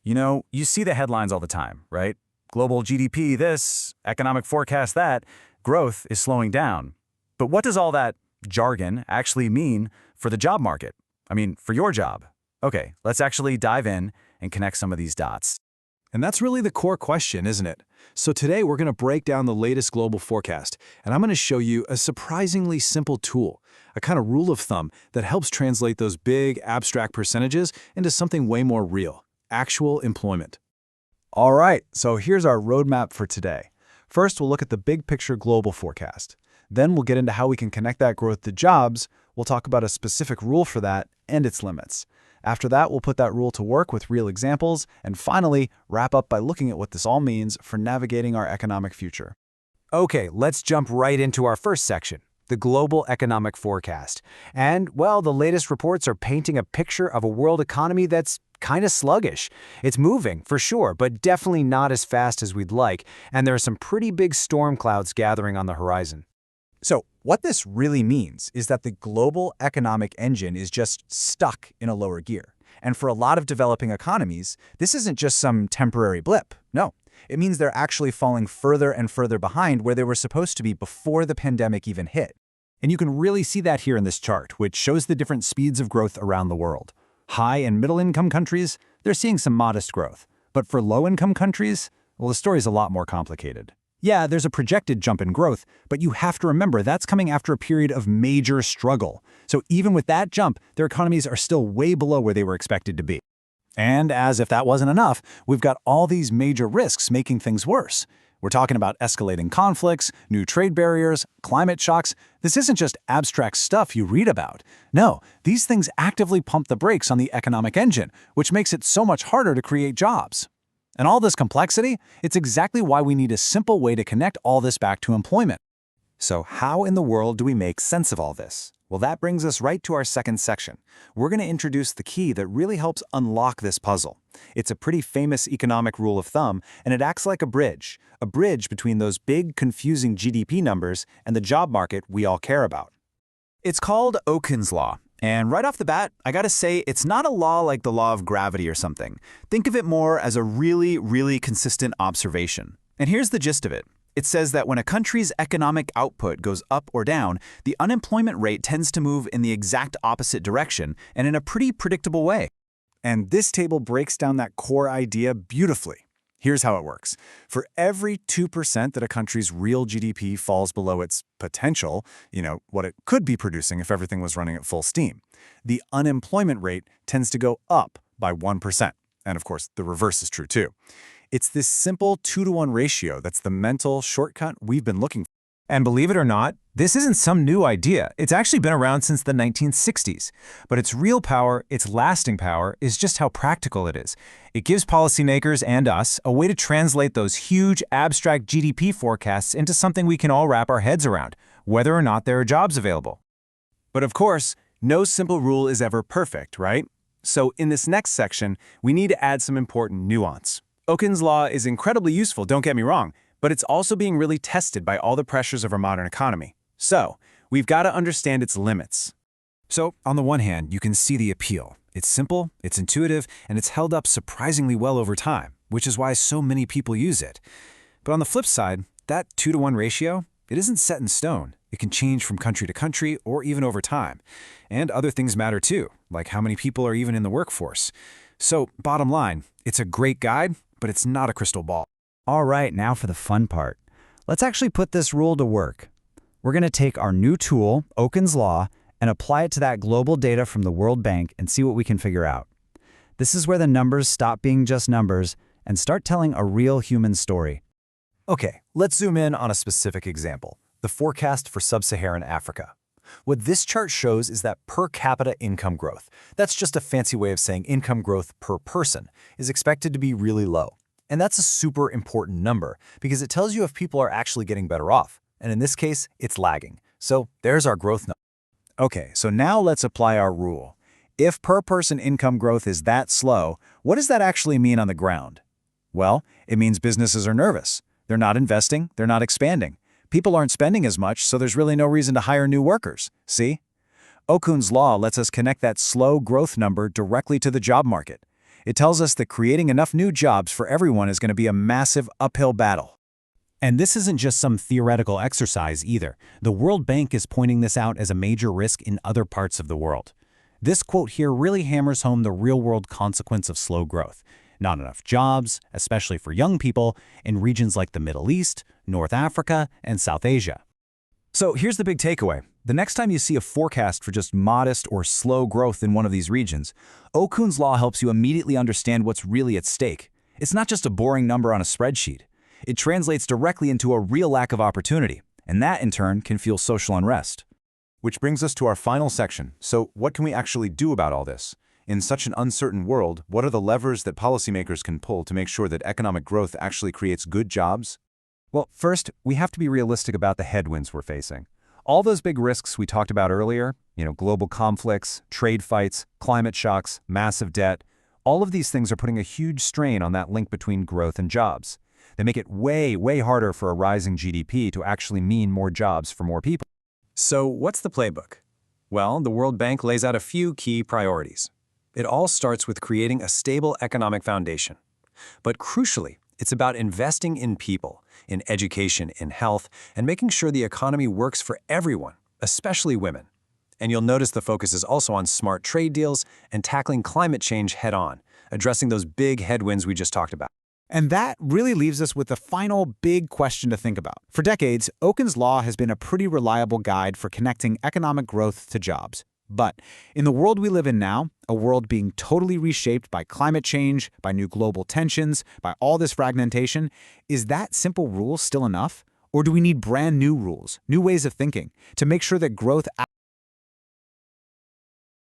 You see the headlines all the time, right? Global GDP this, economic forecast that, growth is slowing down. But what does all that jargon actually mean for the job market? I mean, for your job. Okay, let's actually dive in and connect some of these dots. And that's really the core question, isn't it? So today we're going to break down the latest global forecast, and I'm going to show you a surprisingly simple tool, a kind of rule of thumb that helps translate those big, abstract percentages into something way more real, actual employment. All right, so here's our roadmap for today. First, we'll look at the big picture global forecast. Then we'll get into how we can connect that growth to jobs. We'll talk about a specific rule for that and its limits. After that, we'll put that rule to work with real examples, and finally, wrap up by looking at what this all means for navigating our economic future. Okay, let's jump right into our first section, the global economic forecast. And, well, the latest reports are painting a picture of a world economy that's kind of sluggish. It's moving, for sure, but definitely not as fast as we'd like, and there are some pretty big storm clouds gathering on the horizon. So what this really means is that the global economic engine is just stuck in a lower gear. And for a lot of developing economies, this isn't just some temporary blip. No, it means they're actually falling further and further behind where they were supposed to be before the pandemic even hit. And you can really see that here in this chart, which shows the different speeds of growth around the world. High and middle-income countries, they're seeing some modest growth. But for low-income countries, well, the story's a lot more complicated. Yeah, there's a projected jump in growth, but you have to remember that's coming after a period of major struggle. So even with that jump, their economies are still way below where they were expected to be. And as if that wasn't enough, we've got all these major risks making things worse. We're talking about escalating conflicts, new trade barriers, climate shocks. This isn't just abstract stuff you read about. No, these things actively pump the brakes on the economic engine, which makes it so much harder to create jobs. And all this complexity, it's exactly why we need a simple way to connect all this back to employment. So how in the world do we make sense of all this? Well, that brings us right to our second section. We're going to introduce the key that really helps unlock this puzzle. It's a pretty famous economic rule of thumb, and it acts like a bridge between those big, confusing GDP numbers and the job market we all care about. It's called Okun's Law. And right off the bat, I gotta say, it's not a law like the law of gravity or something. Think of it more as a really, really consistent observation. And here's the gist of it. It says that when a country's economic output goes up or down, the unemployment rate tends to move in the exact opposite direction and in a pretty predictable way. And this table breaks down that core idea beautifully. Here's how it works. For every 2% that a country's real GDP falls below its potential, what it could be producing if everything was running at full steam, the unemployment rate tends to go up by 1%. And of course, the reverse is true too. It's this simple 2-to-1 ratio that's the mental shortcut we've been looking for. And believe it or not, this isn't some new idea. It's actually been around since the 1960s. But its real power, its lasting power, is just how practical it is. It gives policymakers and us a way to translate those huge, abstract GDP forecasts into something we can all wrap our heads around, whether or not there are jobs available. But of course, no simple rule is ever perfect, right? So in this next section, we need to add some important nuance. Okun's Law is incredibly useful, don't get me wrong, but it's also being really tested by all the pressures of our modern economy. So, we've got to understand its limits. So, on the one hand, you can see the appeal. It's simple, it's intuitive, and it's held up surprisingly well over time, which is why so many people use it. But on the flip side, that 2-to-1 ratio, it isn't set in stone. It can change from country to country or even over time. And other things matter too, like how many people are even in the workforce. So, bottom line, it's a great guide, but it's not a crystal ball. All right, now for the fun part. Let's actually put this rule to work. We're going to take our new tool, Okun's Law, and apply it to that global data from the World Bank and see what we can figure out. This is where the numbers stop being just numbers and start telling a real human story. Okay, let's zoom in on a specific example, the forecast for sub-Saharan Africa. What this chart shows is that per capita income growth, that's just a fancy way of saying income growth per person, is expected to be really low. And that's a super important number because it tells you if people are actually getting better off. And in this case, it's lagging. So there's our growth number. Okay, so now let's apply our rule. If per person income growth is that slow, what does that actually mean on the ground? Well, it means businesses are nervous. They're not investing, they're not expanding. People aren't spending as much, so there's really no reason to hire new workers. See? Okun's Law lets us connect that slow growth number directly to the job market. It tells us that creating enough new jobs for everyone is going to be a massive uphill battle. And this isn't just some theoretical exercise either. The World Bank is pointing this out as a major risk in other parts of the world. This quote here really hammers home the real-world consequence of slow growth. Not enough jobs, especially for young people, in regions like the Middle East, North Africa, and South Asia. So here's the big takeaway. The next time you see a forecast for just modest or slow growth in one of these regions, Okun's law helps you immediately understand what's really at stake. It's not just a boring number on a spreadsheet. It translates directly into a real lack of opportunity, and that in turn can fuel social unrest. Which brings us to our final section. So what can we actually do about all this? In such an uncertain world, what are the levers that policymakers can pull to make sure that economic growth actually creates good jobs? Well, first, we have to be realistic about the headwinds we're facing. All those big risks we talked about earlier, global conflicts, trade fights, climate shocks, massive debt, all of these things are putting a huge strain on that link between growth and jobs. They make it way, way harder for a rising GDP to actually mean more jobs for more people. So what's the playbook? Well, the World Bank lays out a few key priorities. It all starts with creating a stable economic foundation. But crucially, it's about investing in people, in education, in health, and making sure the economy works for everyone, especially women. And you'll notice the focus is also on smart trade deals and tackling climate change head-on, addressing those big headwinds we just talked about. And that really leaves us with the final big question to think about. For decades, Okun's law has been a pretty reliable guide for connecting economic growth to jobs. But in the world we live in now, a world being totally reshaped by climate change, by new global tensions, by all this fragmentation, is that simple rule still enough? Or do we need brand new rules, new ways of thinking, to make sure that growth